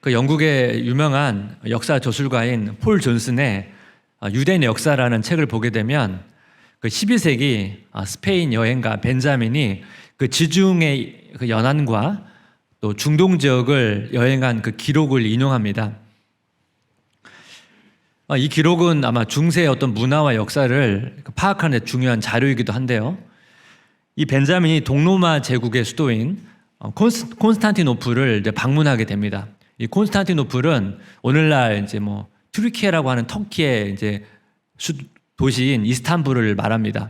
그 영국의 유명한 역사 저술가인 폴 존슨의 유대인의 역사라는 책을 보게 되면 그 12세기 스페인 여행가 벤자민이 그 지중해 그 연안과 또 중동 지역을 여행한 그 기록을 인용합니다. 이 기록은 아마 중세의 어떤 문화와 역사를 파악하는 데 중요한 자료이기도 한데요. 이 벤자민이 동로마 제국의 수도인 콘스탄티노플을 이제 방문하게 됩니다. 이 콘스탄티노플은 오늘날 이제 뭐 튀르키예라고 하는 터키의 이제 도시인 이스탄불을 말합니다.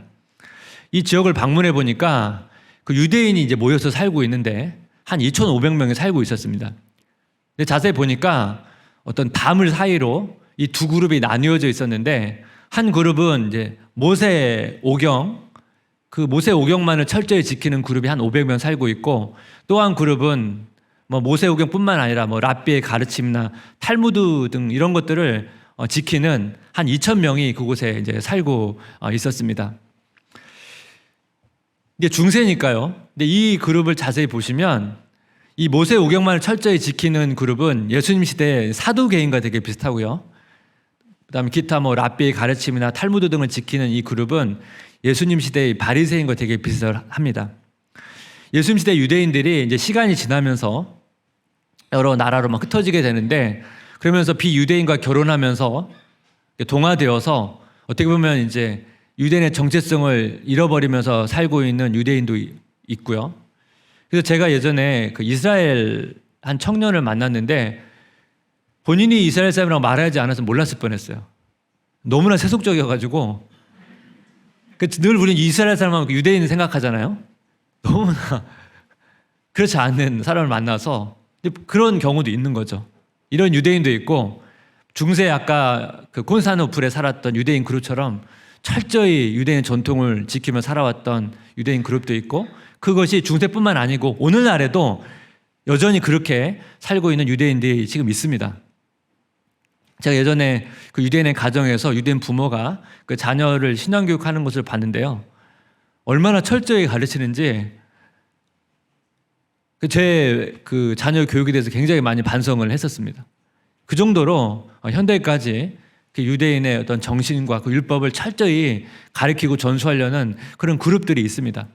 이 지역을 방문해 보니까 그 유대인이 이제 모여서 살고 있는데 한 2,500명이 살고 있었습니다. 근데 자세히 보니까 어떤 다물 사이로 이 두 그룹이 나뉘어져 있었는데 한 그룹은 이제 모세 오경, 그 모세 오경만을 철저히 지키는 그룹이 한 500명 살고 있고, 또 한 그룹은 뭐 모세 오경뿐만 아니라 뭐 랍비의 가르침이나 탈무드 등 이런 것들을 지키는 한 2,000명이 그곳에 이제 살고 있었습니다. 이게 중세니까요. 근데 이 그룹을 자세히 보시면 이 모세 오경만을 철저히 지키는 그룹은 예수님 시대의 사두개인과 되게 비슷하고요. 그다음에 기타 뭐 랍비의 가르침이나 탈무드 등을 지키는 이 그룹은 예수님 시대의 바리새인과 되게 비슷합니다. 예수님 시대 유대인들이 이제 시간이 지나면서 여러 나라로 막 흩어지게 되는데, 그러면서 비유대인과 결혼하면서 동화되어서 어떻게 보면 이제 유대인의 정체성을 잃어버리면서 살고 있는 유대인도 있고요. 그래서 제가 예전에 그 이스라엘 한 청년을 만났는데 본인이 이스라엘 사람이라고 말하지 않아서 몰랐을 뻔했어요. 너무나 세속적이어가지고. 늘 우리는 이스라엘 사람하고 유대인 생각하잖아요. 너무나 그렇지 않은 사람을 만나서 그런 경우도 있는 거죠. 이런 유대인도 있고, 중세 아까 그 콘스탄티노플에 살았던 유대인 그룹처럼 철저히 유대인 전통을 지키며 살아왔던 유대인 그룹도 있고, 그것이 중세뿐만 아니고 오늘날에도 여전히 그렇게 살고 있는 유대인들이 지금 있습니다. 제가 예전에 그 유대인의 가정에서 유대인 부모가 그 자녀를 신앙교육하는 것을 봤는데요. 얼마나 철저히 가르치는지 제 그 자녀 교육에 대해서 굉장히 많이 반성을 했었습니다. 그 정도로 현대까지 그 유대인의 어떤 정신과 그 율법을 철저히 가르치고 전수하려는 그런 그룹들이 있습니다.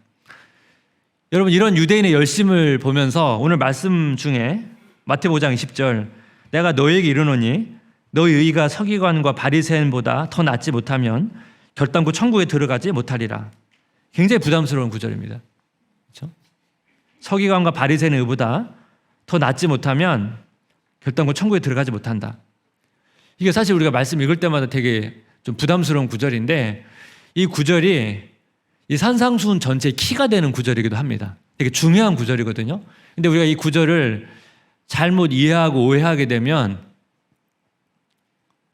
여러분, 이런 유대인의 열심을 보면서 오늘 말씀 중에 마태복음 5장 20절, 내가 너에게 이르노니 너의 의가 서기관과 바리새인보다 더 낫지 못하면 결단코 천국에 들어가지 못하리라. 굉장히 부담스러운 구절입니다. 그렇죠? 서기관과 바리새인의 의보다 더 낫지 못하면 결단코 천국에 들어가지 못한다. 이게 사실 우리가 말씀 읽을 때마다 되게 좀 부담스러운 구절인데, 이 구절이 이 산상수훈 전체의 키가 되는 구절이기도 합니다. 되게 중요한 구절이거든요. 근데 우리가 이 구절을 잘못 이해하고 오해하게 되면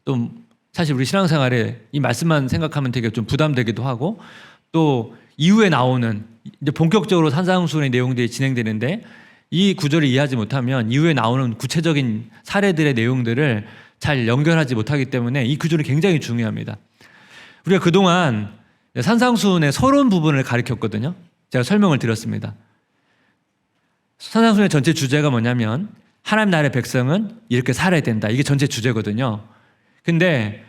또 사실 우리 신앙생활에 이 말씀만 생각하면 되게 좀 부담되기도 하고, 또 이후에 나오는 이제 본격적으로 산상수훈의 내용들이 진행되는데 이 구절을 이해하지 못하면 이후에 나오는 구체적인 사례들의 내용들을 잘 연결하지 못하기 때문에 이 구절이 굉장히 중요합니다. 우리가 그동안 산상수훈의 서론 부분을 가르쳤거든요. 제가 설명을 드렸습니다. 산상수훈의 전체 주제가 뭐냐면 하나님 나라의 백성은 이렇게 살아야 된다. 이게 전체 주제거든요. 근데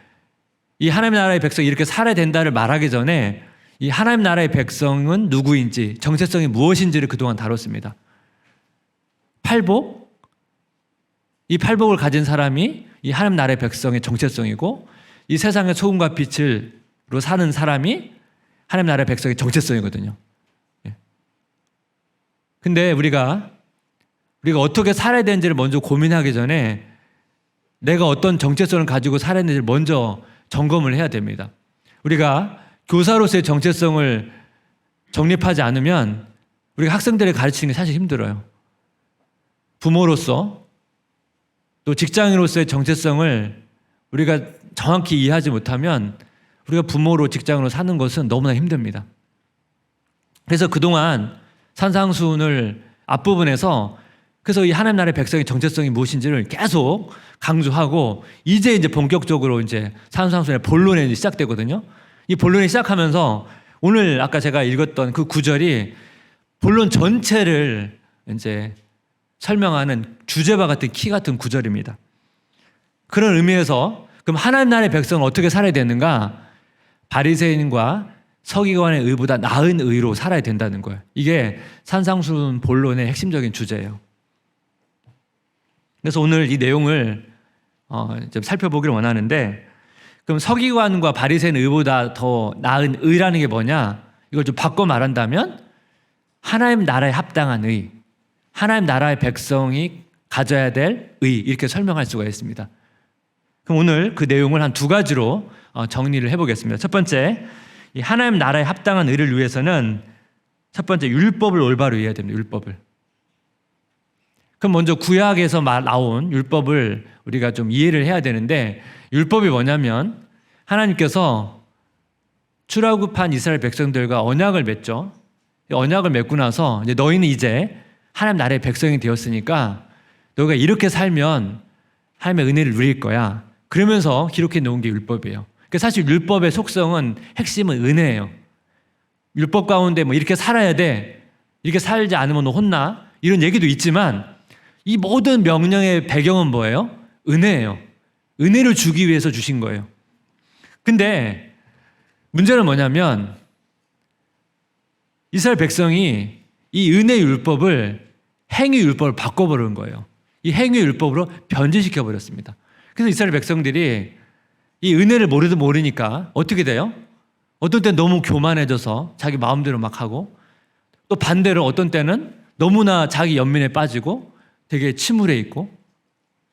이 하나님 나라의 백성이 이렇게 살아야 된다를 말하기 전에 이 하나님 나라의 백성은 누구인지, 정체성이 무엇인지를 그동안 다뤘습니다. 팔복, 이 팔복을 가진 사람이 이 하나님 나라의 백성의 정체성이고, 이 세상의 소금과 빛으로 사는 사람이 하나님 나라의 백성의 정체성이거든요. 근데 우리가 어떻게 살아야 되는지를 먼저 고민하기 전에 내가 어떤 정체성을 가지고 살아야 되는지를 먼저 점검을 해야 됩니다. 우리가 교사로서의 정체성을 정립하지 않으면 우리가 학생들을 가르치는 게 사실 힘들어요. 부모로서 또 직장인으로서의 정체성을 우리가 정확히 이해하지 못하면 우리가 부모로 직장으로 사는 것은 너무나 힘듭니다. 그래서 그동안 산상수훈을 앞부분에서 그래서 이 하나님 나라의 백성의 정체성이 무엇인지를 계속 강조하고, 이제 본격적으로 이제 산상수훈의 본론이 시작되거든요. 이 본론이 시작하면서 오늘 아까 제가 읽었던 그 구절이 본론 전체를 이제 설명하는 주제와 같은 키 같은 구절입니다. 그런 의미에서 그럼 하나님 나라의 백성은 어떻게 살아야 되는가? 바리새인과 서기관의 의보다 나은 의로 살아야 된다는 거예요. 이게 산상수훈 본론의 핵심적인 주제예요. 그래서 오늘 이 내용을 좀 살펴보기를 원하는데, 그럼 서기관과 바리새인 의보다 더 나은 의라는 게 뭐냐? 이걸 좀 바꿔 말한다면 하나님 나라에 합당한 의, 하나님 나라의 백성이 가져야 될 의, 이렇게 설명할 수가 있습니다. 그럼 오늘 그 내용을 한 두 가지로 정리를 해보겠습니다. 첫 번째, 이 하나님 나라에 합당한 의를 위해서는 첫 번째, 율법을 올바로 이해해야 됩니다. 율법을. 그럼 먼저 구약에서 나온 율법을 우리가 좀 이해를 해야 되는데, 율법이 뭐냐면 하나님께서 출애굽한 이스라엘 백성들과 언약을 맺죠. 언약을 맺고 나서 이제 너희는 이제 하나님 나라의 백성이 되었으니까 너희가 이렇게 살면 하나님의 은혜를 누릴 거야. 그러면서 기록해 놓은 게 율법이에요. 그러니까 사실 율법의 속성은, 핵심은 은혜예요. 율법 가운데 뭐 이렇게 살아야 돼, 이렇게 살지 않으면 너 혼나, 이런 얘기도 있지만 이 모든 명령의 배경은 뭐예요? 은혜예요. 은혜를 주기 위해서 주신 거예요. 근데 문제는 뭐냐면 이스라엘 백성이 이 은혜 율법을 행위 율법을 바꿔버린 거예요. 이 행위 율법으로 변질시켜 버렸습니다. 그래서 이스라엘 백성들이 이 은혜를 모르니까 어떻게 돼요? 어떤 때는 너무 교만해져서 자기 마음대로 막 하고, 또 반대로 어떤 때는 너무나 자기 연민에 빠지고 되게 침울해 있고,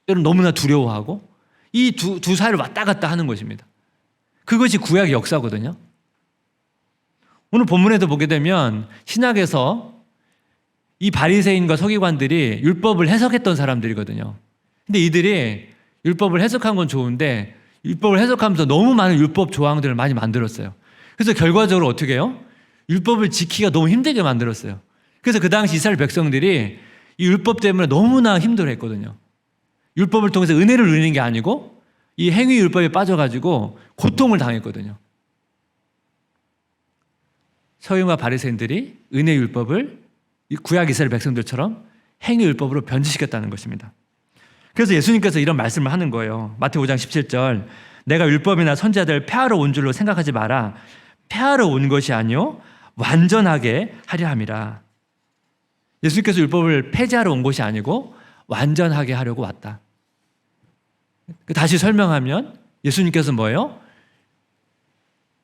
때로는 너무나 두려워하고, 이 두 사이를 왔다 갔다 하는 것입니다. 그것이 구약의 역사거든요. 오늘 본문에도 보게 되면 신약에서 이 바리새인과 서기관들이 율법을 해석했던 사람들이거든요. 근데 이들이 율법을 해석한 건 좋은데 율법을 해석하면서 너무 많은 율법 조항들을 많이 만들었어요. 그래서 결과적으로 어떻게 해요? 율법을 지키기가 너무 힘들게 만들었어요. 그래서 그 당시 이스라엘 백성들이 이 율법 때문에 너무나 힘들어했거든요. 율법을 통해서 은혜를 누리는 게 아니고 이 행위 율법에 빠져가지고 고통을 당했거든요. 서기관과 바리새인들이 은혜 율법을 구약 이스라엘 백성들처럼 행위 율법으로 변질시켰다는 것입니다. 그래서 예수님께서 이런 말씀을 하는 거예요. 마태복음 5장 17절, 내가 율법이나 선지자들 폐하러 온 줄로 생각하지 마라. 폐하러 온 것이 아니요 완전하게 하려 함이라. 예수님께서 율법을 폐지하러 온 것이 아니고 완전하게 하려고 왔다. 다시 설명하면 예수님께서 뭐예요?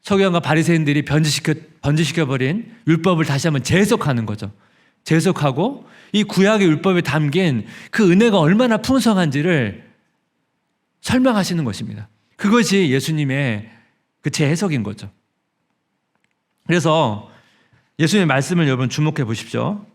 서기관과 바리새인들이 변질시켜버린 율법을 다시 한번 재해석하는 거죠. 재해석하고 이 구약의 율법에 담긴 그 은혜가 얼마나 풍성한지를 설명하시는 것입니다. 그것이 예수님의 그 재해석인 거죠. 그래서 예수님의 말씀을 여러분 주목해 보십시오.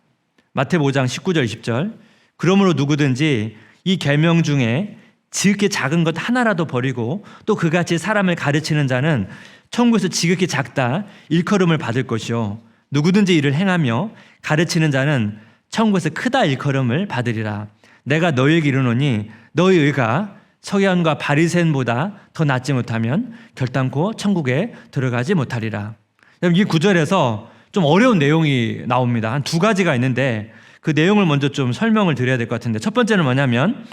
마태복음 5장 19절 20절, 그러므로 누구든지 이 계명 중에 지극히 작은 것 하나라도 버리고 또 그같이 사람을 가르치는 자는 천국에서 지극히 작다 일컬음을 받을 것이요 누구든지 이를 행하며 가르치는 자는 천국에서 크다 일컬음을 받으리라. 내가 너희에게 이르노니 너희 의가 서기관과 바리새인보다 더 낫지 못하면 결단코 천국에 들어가지 못하리라. 이 구절에서 좀 어려운 내용이 나옵니다. 한 두 가지가 있는데 그 내용을 먼저 좀 설명을 드려야 될 것 같은데, 첫 번째는 뭐냐면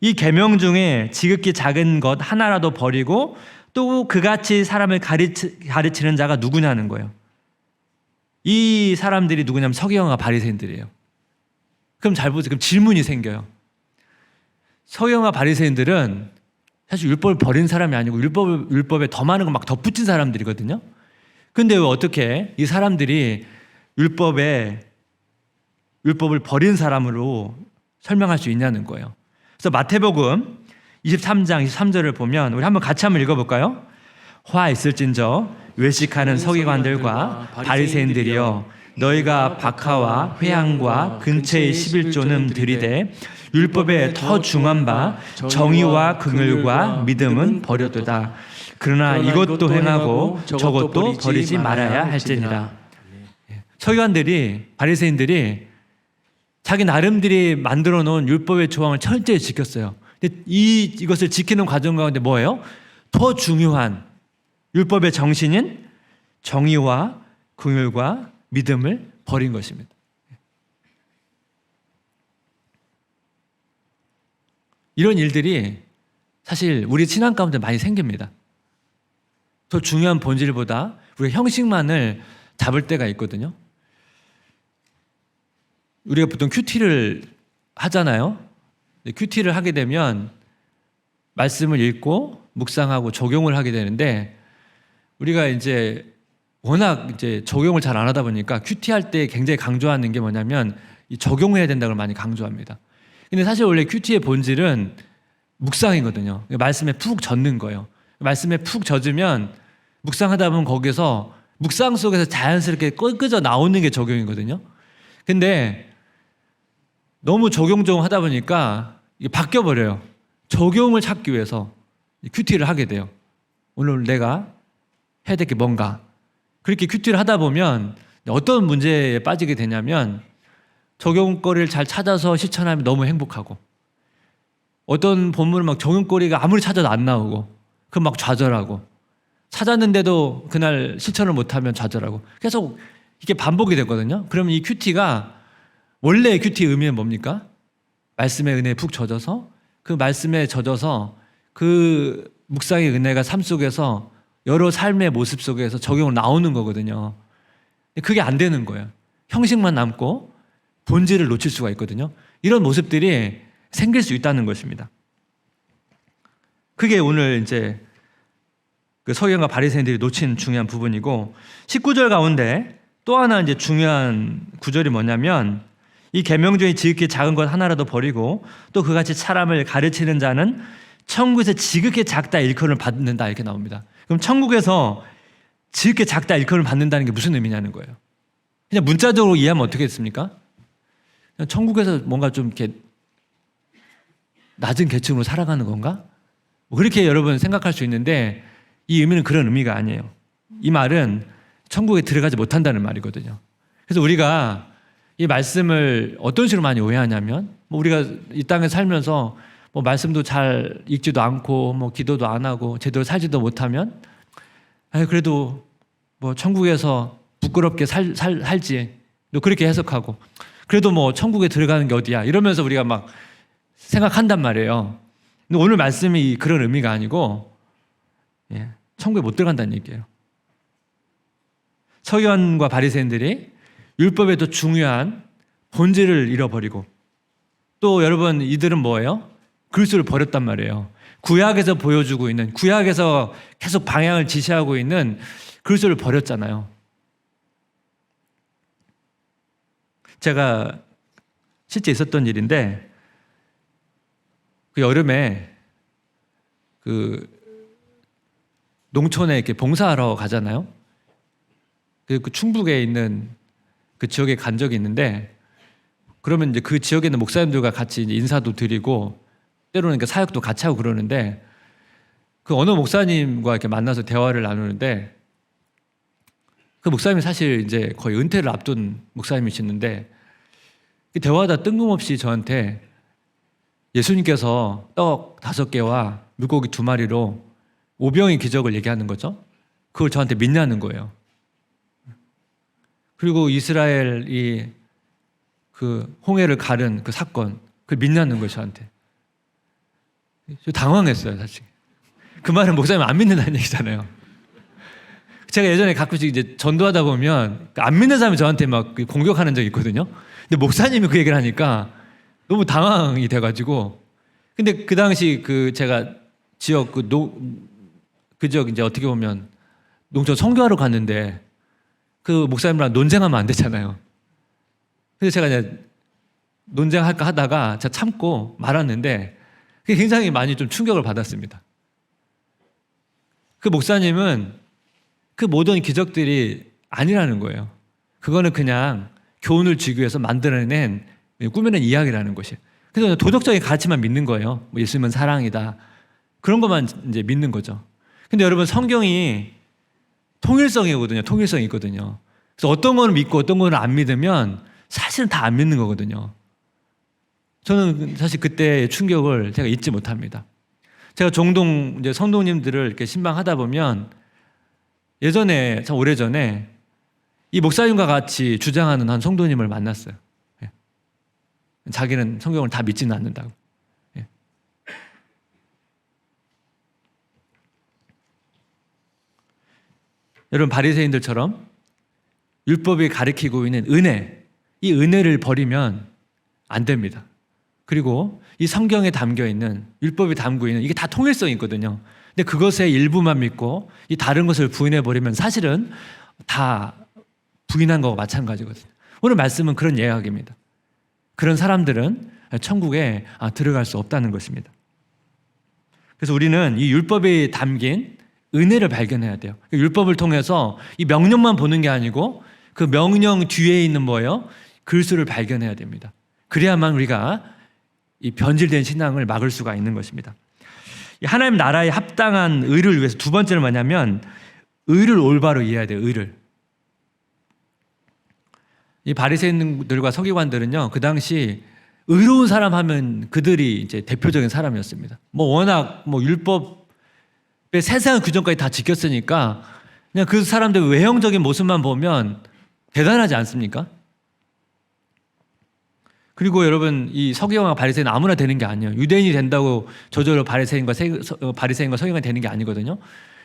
이 계명 중에 지극히 작은 것 하나라도 버리고 또 그같이 사람을 가르치는 자가 누구냐는 거예요. 이 사람들이 누구냐면 서기관과 바리새인들이에요. 그럼 잘 보세요. 그럼 질문이 생겨요. 서기관과 바리새인들은 사실 율법을 버린 사람이 아니고 율법에 더 많은 거 막 덧붙인 사람들이거든요. 근데 왜 어떻게 이 사람들이 율법을 버린 사람으로 설명할 수 있냐는 거예요. 그래서 마태복음 23장 23절을 보면 우리 한번 같이 한번 읽어볼까요? 화 있을진저 외식하는 서기관들과 바리새인들이여, 너희가 박하와 회향과 근처의 11조는 들이되 율법에 더 중한 바 정의와 긍휼과 믿음은 버려두다. 그러나 이것도 행하고 저것도 버리지 말아야 할지니라. 서기관들이, 바리새인들이 자기 나름들이 만들어 놓은 율법의 조항을 철저히 지켰어요. 근데 이것을 지키는 과정 가운데 뭐예요? 더 중요한 율법의 정신인 정의와 긍휼과 믿음을 버린 것입니다. 이런 일들이 사실 우리 신앙 가운데 많이 생깁니다. 더 중요한 본질보다 우리가 형식만을 잡을 때가 있거든요. 우리가 보통 큐티를 하잖아요. 큐티를 하게 되면 말씀을 읽고 묵상하고 적용을 하게 되는데, 우리가 이제 워낙 이제 적용을 잘 안 하다 보니까 큐티 할 때 굉장히 강조하는 게 뭐냐면 이 적용해야 된다고 많이 강조합니다. 근데 사실 원래 큐티의 본질은 묵상이거든요. 말씀에 푹 젖는 거예요. 말씀에 푹 젖으면 묵상하다 보면 거기서 묵상 속에서 자연스럽게 끄져 나오는 게 적용이거든요. 근데 너무 적용 하다 보니까 이게 바뀌어 버려요. 적용을 찾기 위해서 큐티를 하게 돼요. 오늘 내가 해야 될 게 뭔가. 그렇게 큐티를 하다 보면 어떤 문제에 빠지게 되냐면, 적용거리를 잘 찾아서 실천하면 너무 행복하고, 어떤 본문을 막 적용거리가 아무리 찾아도 안 나오고, 그럼 막 좌절하고, 찾았는데도 그날 실천을 못하면 좌절하고, 계속 이게 반복이 되거든요. 그러면 이 큐티가, 원래 큐티의 의미는 뭡니까? 말씀의 은혜에 푹 젖어서, 그 말씀에 젖어서 그 묵상의 은혜가 삶 속에서 여러 삶의 모습 속에서 적용을 나오는 거거든요. 그게 안 되는 거예요. 형식만 남고 본질을 놓칠 수가 있거든요. 이런 모습들이 생길 수 있다는 것입니다. 그게 오늘 이제 그 서기관과 바리새인들이 놓친 중요한 부분이고, 19절 가운데 또 하나 이제 중요한 구절이 뭐냐면, 이 계명 중에 지극히 작은 것 하나라도 버리고 또 그같이 사람을 가르치는 자는 천국에서 지극히 작다 일컬음을 받는다, 이렇게 나옵니다. 그럼 천국에서 지극히 작다 일컬음을 받는다는 게 무슨 의미냐는 거예요. 그냥 문자적으로 이해하면 어떻게 됐습니까? 그냥 천국에서 뭔가 좀 이렇게 낮은 계층으로 살아가는 건가? 뭐 그렇게 여러분 생각할 수 있는데, 이 의미는 그런 의미가 아니에요. 이 말은 천국에 들어가지 못한다는 말이거든요. 그래서 우리가 이 말씀을 어떤 식으로 많이 오해하냐면, 뭐 우리가 이 땅에 살면서 뭐 말씀도 잘 읽지도 않고 뭐 기도도 안 하고 제대로 살지도 못하면, 그래도 뭐 천국에서 부끄럽게 살지, 또 그렇게 해석하고, 그래도 뭐 천국에 들어가는 게 어디야, 이러면서 우리가 막 생각한단 말이에요. 근데 오늘 말씀이 그런 의미가 아니고, 천국에 못 들어간다는 얘기예요. 서기관과 바리새인들이 율법의 더 중요한 본질을 잃어버리고, 또 여러분 이들은 뭐예요? 그리스도를 버렸단 말이에요. 구약에서 보여주고 있는, 구약에서 계속 방향을 지시하고 있는 그리스도를 버렸잖아요. 제가 실제 있었던 일인데, 그 여름에 그 농촌에 이렇게 봉사하러 가잖아요. 그 충북에 있는 그 지역에 간 적이 있는데, 그러면 이제 그 지역에 있는 목사님들과 같이 이제 인사도 드리고 때로는 이렇게 사역도 같이 하고 그러는데, 그 어느 목사님과 이렇게 만나서 대화를 나누는데, 그 목사님이 사실 이제 거의 은퇴를 앞둔 목사님이시는데, 대화하다 뜬금없이 저한테 예수님께서 떡 5개와 물고기 2마리로 오병의 기적을 얘기하는 거죠. 그걸 저한테 믿냐는 거예요. 그리고 이스라엘이 그 홍해를 가른 그 사건, 그걸 믿냐는 거예요, 저한테. 저 당황했어요, 사실. 그 말은 목사님 안 믿는다는 얘기잖아요. 제가 예전에 가끔씩 이제 전도하다 보면 안 믿는 사람이 저한테 막 공격하는 적이 있거든요. 근데 목사님이 그 얘기를 하니까 너무 당황이 돼가지고. 근데 그 당시 그 제가 지역 그 지역 이제 어떻게 보면 농촌 선교하러 갔는데, 그 목사님이랑 논쟁하면 안 되잖아요. 그래서 제가 이제 논쟁할까 하다가 제가 참고 말았는데, 그게 굉장히 많이 좀 충격을 받았습니다. 그 목사님은 그 모든 기적들이 아니라는 거예요. 그거는 그냥 교훈을 주기 위해서 만들어낸, 꾸며낸 이야기라는 것이에요. 그래서 도덕적인 가치만 믿는 거예요. 뭐 예수님은 사랑이다, 그런 것만 이제 믿는 거죠. 근데 여러분, 성경이 통일성이거든요. 통일성이 있거든요. 그래서 어떤 거는 믿고 어떤 거는 안 믿으면 사실은 다 안 믿는 거거든요. 저는 사실 그때의 충격을 제가 잊지 못합니다. 제가 종종 이제 성도님들을 이렇게 신방하다 보면, 예전에 참 오래전에 이 목사님과 같이 주장하는 한 성도님을 만났어요. 자기는 성경을 다 믿지는 않는다고. 여러분 바리새인들처럼 율법이 가리키고 있는 은혜, 이 은혜를 버리면 안 됩니다. 그리고 이 성경에 담겨 있는 율법이 담고 있는 이게 다 통일성이 있거든요. 근데 그것의 일부만 믿고 이 다른 것을 부인해 버리면 사실은 다 부인한 거와 마찬가지거든요. 오늘 말씀은 그런 예학입니다. 그런 사람들은 천국에 들어갈 수 없다는 것입니다. 그래서 우리는 이 율법에 담긴 은혜를 발견해야 돼요. 율법을 통해서 이 명령만 보는 게 아니고 그 명령 뒤에 있는 뭐예요? 글수를 발견해야 됩니다. 그래야만 우리가 이 변질된 신앙을 막을 수가 있는 것입니다. 하나님 나라에 합당한 의를 위해서 두 번째는 뭐냐면 의를 올바로 이해해야 돼요. 의를. 이 바리새인들과 서기관들은요, 그 당시 의로운 사람 하면 그들이 이제 대표적인 사람이었습니다. 워낙 율법의 세세한 규정까지 다 지켰으니까 그냥 그 사람들 외형적인 모습만 보면 대단하지 않습니까? 그리고 여러분 이 서기관과 바리새인은 아무나 되는 게 아니에요. 유대인이 된다고 저절로 바리새인과 서기관이 되는 게 아니거든요.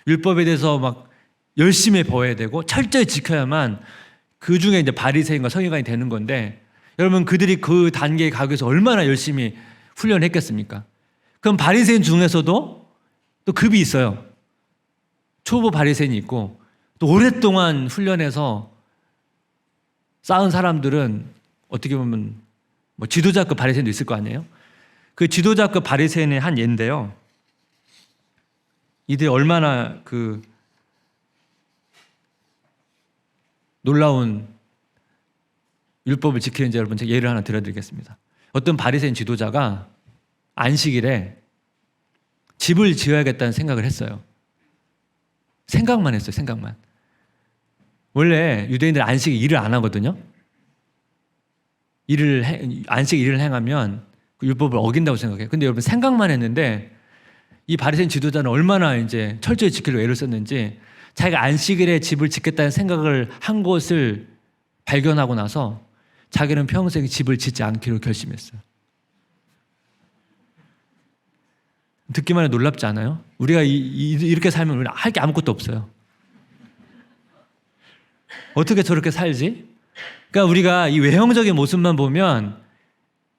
율법에 대해서 막 열심히 배워야 되고 철저히 지켜야만 그 중에 이제 바리새인과 서기관이 되는 건데, 여러분 그들이 그 단계에 가기 위해서 얼마나 열심히 훈련했겠습니까? 그럼 바리새인 중에서도 또 급이 있어요. 초보 바리새인이 있고 또 오랫동안 훈련해서 쌓은 사람들은 어떻게 보면 지도자급 바리새인도 있을 거 아니에요? 그 지도자급 바리새인의 한 예인데요. 이들이 얼마나 그 놀라운 율법을 지키는지 여러분 제가 예를 하나 들어드리겠습니다. 어떤 바리새인 지도자가 안식일에 집을 지어야겠다는 생각을 했어요. 생각만 했어요. 생각만. 원래 유대인들 안식에 일을 안 하거든요. 안식 일을 행하면 그 율법을 어긴다고 생각해요. 근데 여러분 생각만 했는데 이 바리새인 지도자는 얼마나 이제 철저히 지키려고 애를 썼는지 자기가 안식일에 집을 짓겠다는 생각을 한 것을 발견하고 나서 자기는 평생 집을 짓지 않기로 결심했어요. 듣기만 해도 놀랍지 않아요? 우리가 이렇게 살면 우리는 할 게 아무것도 없어요. 어떻게 저렇게 살지? 그러니까 우리가 이 외형적인 모습만 보면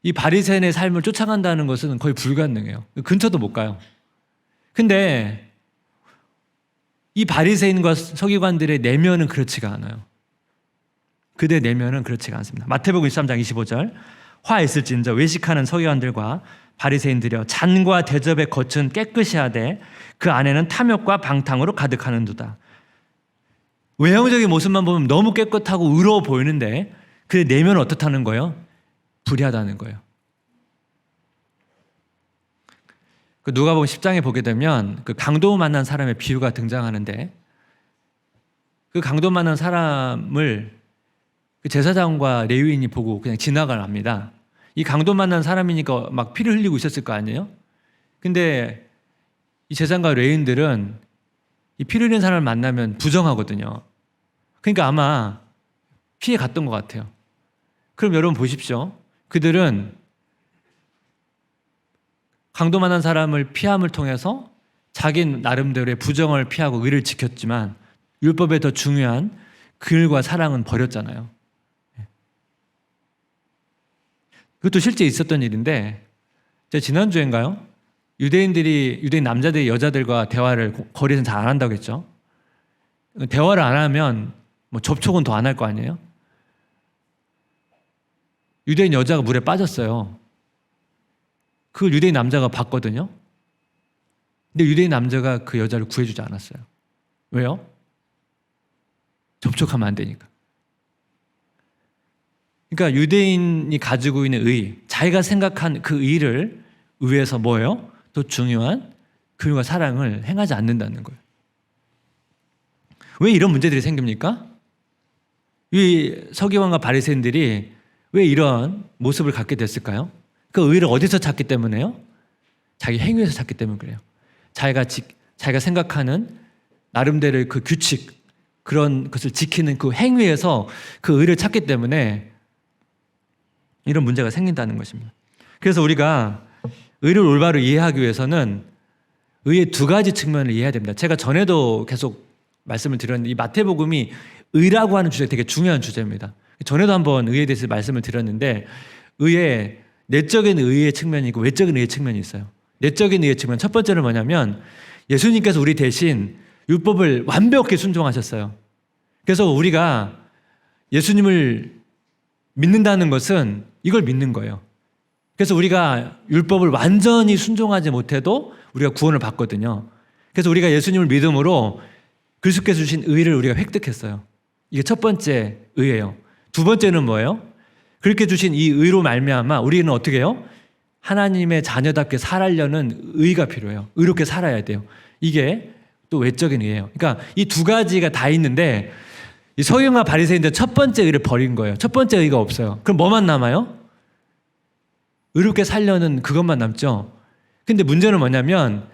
이 바리새인의 삶을 쫓아간다는 것은 거의 불가능해요. 근처도 못 가요. 근데 이 바리새인과 서기관들의 내면은 그렇지가 않아요. 그들의 내면은 그렇지가 않습니다. 마태복음 23장 25절 화 있을진저 외식하는 서기관들과 바리새인들이여 잔과 대접의 겉은 깨끗이 하되 그 안에는 탐욕과 방탕으로 가득하는도다. 외형적인 모습만 보면 너무 깨끗하고 의로워 보이는데 그 내면은 어떻다는 거예요? 불의하다는 거예요. 그 누가복음 10장에 보게 되면 그 강도 만난 사람의 비유가 등장하는데 그 강도 만난 사람을 그 제사장과 레위인이 보고 그냥 지나가랍니다. 이 강도 만난 사람이니까 막 피를 흘리고 있었을 거 아니에요? 근데 이 제사장과 레위인들은 이 피를 흘리는 사람을 만나면 부정하거든요. 그러니까 아마 피해 갔던 것 같아요. 그럼 여러분 보십시오. 그들은 강도 만난 사람을 피함을 통해서 자기 나름대로의 부정을 피하고 의를 지켰지만 율법에 더 중요한 긍휼과 사랑은 버렸잖아요. 그것도 실제 있었던 일인데 제가 지난주인가요? 유대인 남자들이 여자들과 대화를 거리에서는 잘 안 한다고 했죠. 대화를 안 하면 접촉은 더 안 할 거 아니에요? 유대인 여자가 물에 빠졌어요. 그걸 유대인 남자가 봤거든요. 근데 유대인 남자가 그 여자를 구해주지 않았어요. 왜요? 접촉하면 안 되니까. 그러니까 유대인이 가지고 있는 의, 자기가 생각한 그 의를 위해서 뭐예요? 더 중요한 긍휼과 사랑을 행하지 않는다는 거예요. 왜 이런 문제들이 생깁니까? 이 서기관과 바리새인들이 왜 이런 모습을 갖게 됐을까요? 그 의를 어디서 찾기 때문에요? 자기 행위에서 찾기 때문에 그래요. 자기가 생각하는 나름대로의 그 규칙, 그런 것을 지키는 그 행위에서 그 의를 찾기 때문에 이런 문제가 생긴다는 것입니다. 그래서 우리가 의를 올바로 이해하기 위해서는 의의 두 가지 측면을 이해해야 됩니다. 제가 전에도 계속 말씀을 드렸는데 이 마태복음이 의라고 하는 주제가 되게 중요한 주제입니다. 전에도 한번 의에 대해서 말씀을 드렸는데 의에 내적인 의의 측면이 있고 외적인 의의 측면이 있어요. 내적인 의의 측면 첫 번째는 뭐냐면 예수님께서 우리 대신 율법을 완벽히 순종하셨어요. 그래서 우리가 예수님을 믿는다는 것은 이걸 믿는 거예요. 그래서 우리가 율법을 완전히 순종하지 못해도 우리가 구원을 받거든요. 그래서 우리가 예수님을 믿음으로 그리스도께서 주신 의를 우리가 획득했어요. 이게 첫 번째 의예요. 두 번째는 뭐예요? 그렇게 주신 이 의로 말미암아 우리는 어떻게 해요? 하나님의 자녀답게 살아려는 의가 필요해요. 의롭게 살아야 돼요. 이게 또 외적인 의예요. 그러니까 이 두 가지가 다 있는데 이 서기관과 바리새인들 첫 번째 의를 버린 거예요. 첫 번째 의가 없어요. 그럼 뭐만 남아요? 의롭게 살려는 그것만 남죠. 근데 문제는 뭐냐면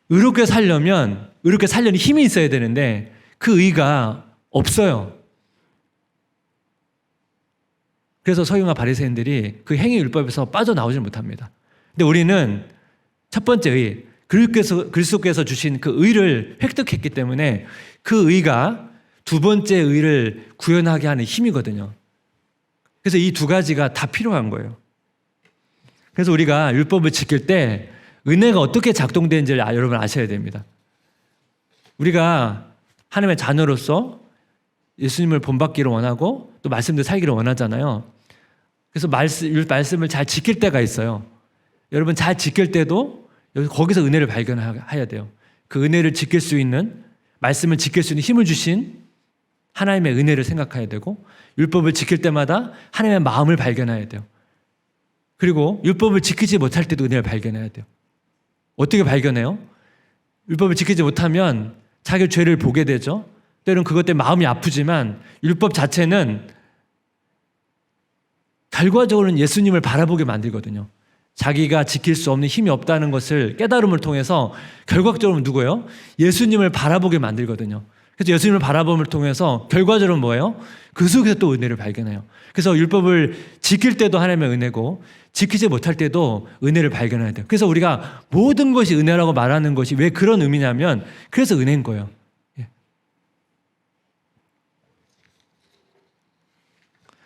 의롭게 살려면 의롭게 살려는 힘이 있어야 되는데 그 의가 없어요. 그래서 서기관과 바리새인들이 그 행위 율법에서 빠져나오질 못합니다. 근데 우리는 첫 번째 의, 그리스도께서 주신 그 의를 획득했기 때문에 그 의가 두 번째 의를 구현하게 하는 힘이거든요. 그래서 이 두 가지가 다 필요한 거예요. 그래서 우리가 율법을 지킬 때 은혜가 어떻게 작동되는지를 여러분 아셔야 됩니다. 우리가 하나님의 자녀로서 예수님을 본받기를 원하고 또 말씀대로 살기를 원하잖아요. 그래서 말씀을 잘 지킬 때가 있어요. 여러분 잘 지킬 때도 거기서 은혜를 발견해야 돼요. 그 은혜를 지킬 수 있는, 말씀을 지킬 수 있는 힘을 주신 하나님의 은혜를 생각해야 되고 율법을 지킬 때마다 하나님의 마음을 발견해야 돼요. 그리고 율법을 지키지 못할 때도 은혜를 발견해야 돼요. 어떻게 발견해요? 율법을 지키지 못하면 자기 죄를 보게 되죠. 때로는 그것 때문에 마음이 아프지만 율법 자체는 결과적으로는 예수님을 바라보게 만들거든요. 자기가 지킬 수 없는 힘이 없다는 것을 깨달음을 통해서 결과적으로 누구예요? 예수님을 바라보게 만들거든요. 그래서 예수님을 바라봄을 통해서 결과적으로 뭐예요? 그 속에서 또 은혜를 발견해요. 그래서 율법을 지킬 때도 하나님의 은혜고 지키지 못할 때도 은혜를 발견해야 돼요. 그래서 우리가 모든 것이 은혜라고 말하는 것이 왜 그런 의미냐면 그래서 은혜인 거예요.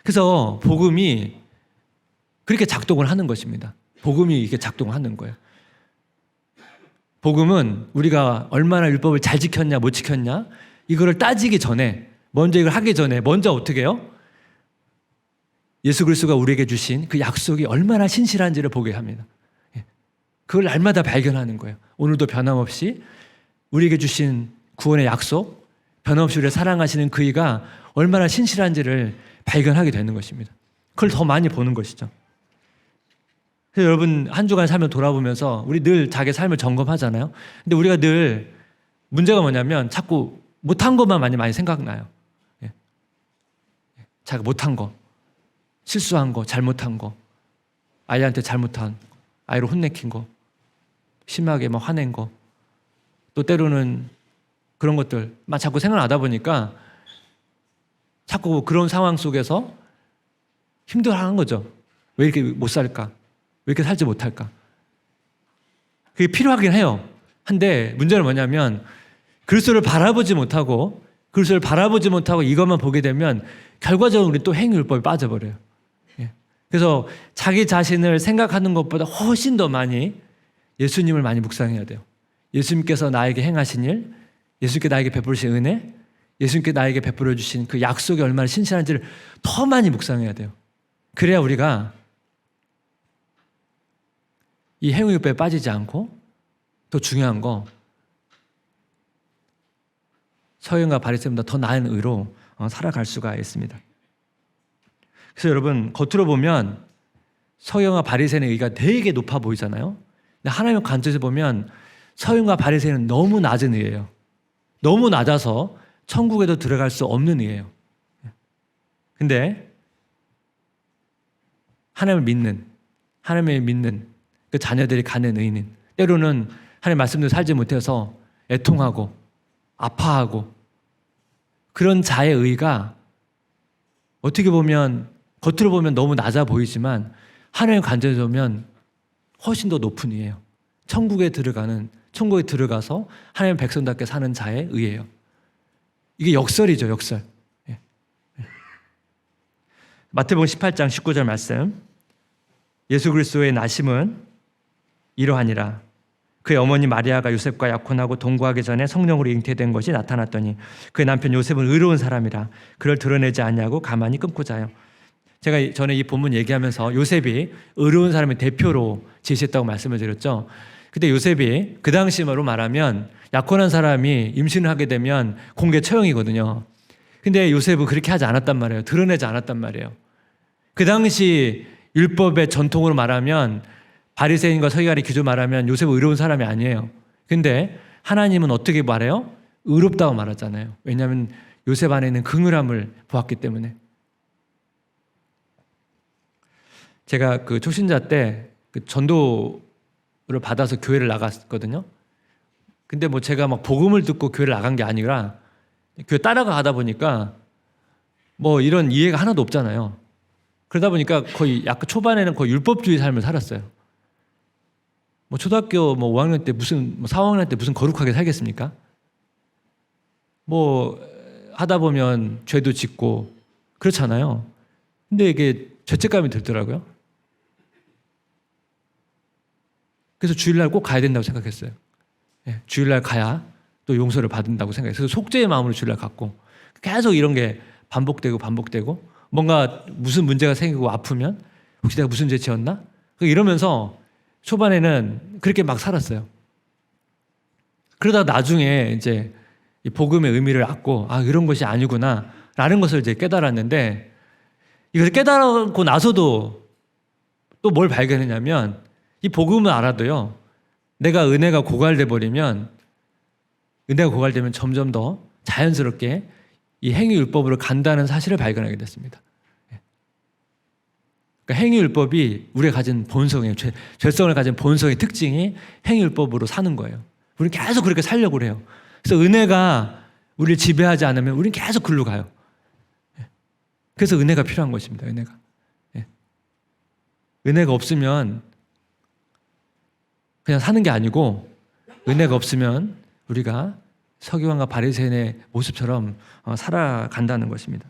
그래서 복음이 그렇게 작동을 하는 것입니다. 복음이 이게 작동을 하는 거예요. 복음은 우리가 얼마나 율법을 잘 지켰냐 못 지켰냐 이거를 따지기 전에 먼저 이걸 하기 전에 먼저 어떻게 해요? 예수 그리스도가 우리에게 주신 그 약속이 얼마나 신실한지를 보게 합니다. 그걸 날마다 발견하는 거예요. 오늘도 변함없이 우리에게 주신 구원의 약속, 변함없이 우리를 사랑하시는 그 이가 얼마나 신실한지를 발견하게 되는 것입니다. 그걸 더 많이 보는 것이죠. 그래서 여러분 한 주간 삶을 돌아보면서 우리 늘 자기 삶을 점검하잖아요. 근데 우리가 늘 문제가 뭐냐면 자꾸 못한 것만 많이 생각나요. 자기가 못한 거, 실수한 거, 잘못한 거, 아이한테 잘못한, 아이를 혼내킨 거, 심하게 막 화낸 거, 또 때로는 그런 것들 막 자꾸 생각나다 보니까 자꾸 그런 상황 속에서 힘들어하는 거죠. 왜 이렇게 못 살까? 왜 이렇게 살지 못할까? 그게 필요하긴 해요. 한데 문제는 뭐냐면 그리스도를 바라보지 못하고 이것만 보게 되면 결과적으로 우리 또 행위율법에 빠져버려요. 그래서 자기 자신을 생각하는 것보다 훨씬 더 많이 예수님을 많이 묵상해야 돼요. 예수님께서 나에게 행하신 일, 예수님께 나에게 베푸신 은혜, 예수님께 나에게 베풀어 주신 그 약속이 얼마나 신실한지를 더 많이 묵상해야 돼요. 그래야 우리가 이 행위율법에 빠지지 않고 더 중요한 거 서기관과 바리새인보다 더 나은 의로 살아갈 수가 있습니다. 그래서 여러분 겉으로 보면 서기관과 바리새인의 의가 되게 높아 보이잖아요. 근데 하나님의 관점에서 보면 서기관과 바리새인은 너무 낮은 의예요. 너무 낮아서 천국에도 들어갈 수 없는 의예요. 근데 하나님을 믿는 그 자녀들이 가는 의는 때로는 하나님 말씀대로 살지 못해서 애통하고 아파하고 그런 자의 의가 어떻게 보면 겉으로 보면 너무 낮아 보이지만 하나님의 관점에서 보면 훨씬 더 높은 의예요. 천국에 들어가서 하나님의 백성답게 사는 자의 의예요. 이게 역설이죠, 역설. 예. 마태복음 18장 19절 말씀. 예수 그리스도의 나심은 이러하니라. 그의 어머니 마리아가 요셉과 약혼하고 동거하기 전에 성령으로 잉태된 것이 나타났더니 그의 남편 요셉은 의로운 사람이라 그를 드러내지 않냐고 가만히 끊고 자요. 제가 전에 이 본문 얘기하면서 요셉이 의로운 사람의 대표로 제시했다고 말씀을 드렸죠. 근데 요셉이 그 당시로 말하면 약혼한 사람이 임신을 하게 되면 공개 처형이거든요. 근데 요셉은 그렇게 하지 않았단 말이에요. 드러내지 않았단 말이에요. 그 당시 율법의 전통으로 말하면 바리새인과 서기관의 기준 말하면 요셉은 의로운 사람이 아니에요. 근데 하나님은 어떻게 말해요? 의롭다고 말하잖아요. 왜냐하면 요셉 안에 있는 긍휼함을 보았기 때문에. 제가 그 초신자 때 그 전도를 받아서 교회를 나갔거든요. 근데 뭐 제가 막 복음을 듣고 교회를 나간 게 아니라 교회 따라가다 보니까 뭐 이런 이해가 하나도 없잖아요. 그러다 보니까 거의 약간 초반에는 거의 율법주의 삶을 살았어요. 뭐 초등학교 뭐 5학년 때 무슨 뭐 4학년 때 무슨 거룩하게 살겠습니까? 뭐 하다 보면 죄도 짓고 그렇잖아요. 근데 이게 죄책감이 들더라고요. 그래서 주일날 꼭 가야 된다고 생각했어요. 예, 주일날 가야 또 용서를 받는다고 생각했어요. 그래서 속죄의 마음으로 주일날 갔고 계속 이런 게 반복되고 뭔가 무슨 문제가 생기고 아프면 혹시 내가 무슨 죄 지었나? 이러면서 초반에는 그렇게 막 살았어요. 그러다 나중에 이제 이 복음의 의미를 알고 아 이런 것이 아니구나 라는 것을 이제 깨달았는데 이것을 깨달고 나서도 또 뭘 발견했냐면 이 복음을 알아도요 내가 은혜가 고갈돼 버리면 은혜가 고갈되면 점점 더 자연스럽게 이 행위율법으로 간다는 사실을 발견하게 됐습니다. 그러니까 행위율법이 우리가 가진 본성이에요. 죄성을 가진 본성의 특징이 행위율법으로 사는 거예요. 우리는 계속 그렇게 살려고 그래요. 그래서 은혜가 우리를 지배하지 않으면 우리는 계속 글로 가요. 그래서 은혜가 필요한 것입니다. 은혜가. 은혜가 없으면 그냥 사는 게 아니고 은혜가 없으면 우리가 서기관과 바리새인의 모습처럼 살아간다는 것입니다.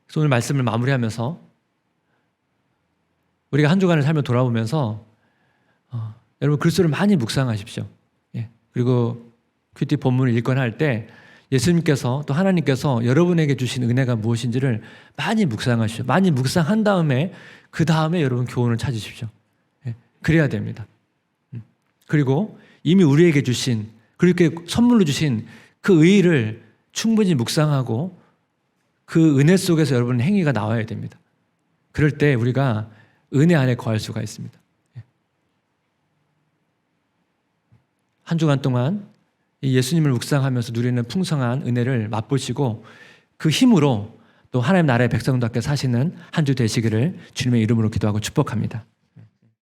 그래서 오늘 말씀을 마무리하면서 우리가 한 주간을 살며 돌아보면서 여러분 그리스도를 많이 묵상하십시오. 예. 그리고 큐티 본문을 읽거나 할 때 예수님께서 또 하나님께서 여러분에게 주신 은혜가 무엇인지를 많이 묵상하십시오. 많이 묵상한 다음에 그 다음에 여러분 교훈을 찾으십시오. 예. 그래야 됩니다. 그리고 이미 우리에게 주신 그렇게 선물로 주신 그 의의를 충분히 묵상하고 그 은혜 속에서 여러분 행위가 나와야 됩니다. 그럴 때 우리가 은혜 안에 거할 수가 있습니다. 한 주간 동안 예수님을 묵상하면서 누리는 풍성한 은혜를 맛보시고 그 힘으로 또 하나님 나라의 백성답게 사시는 한 주 되시기를 주님의 이름으로 기도하고 축복합니다.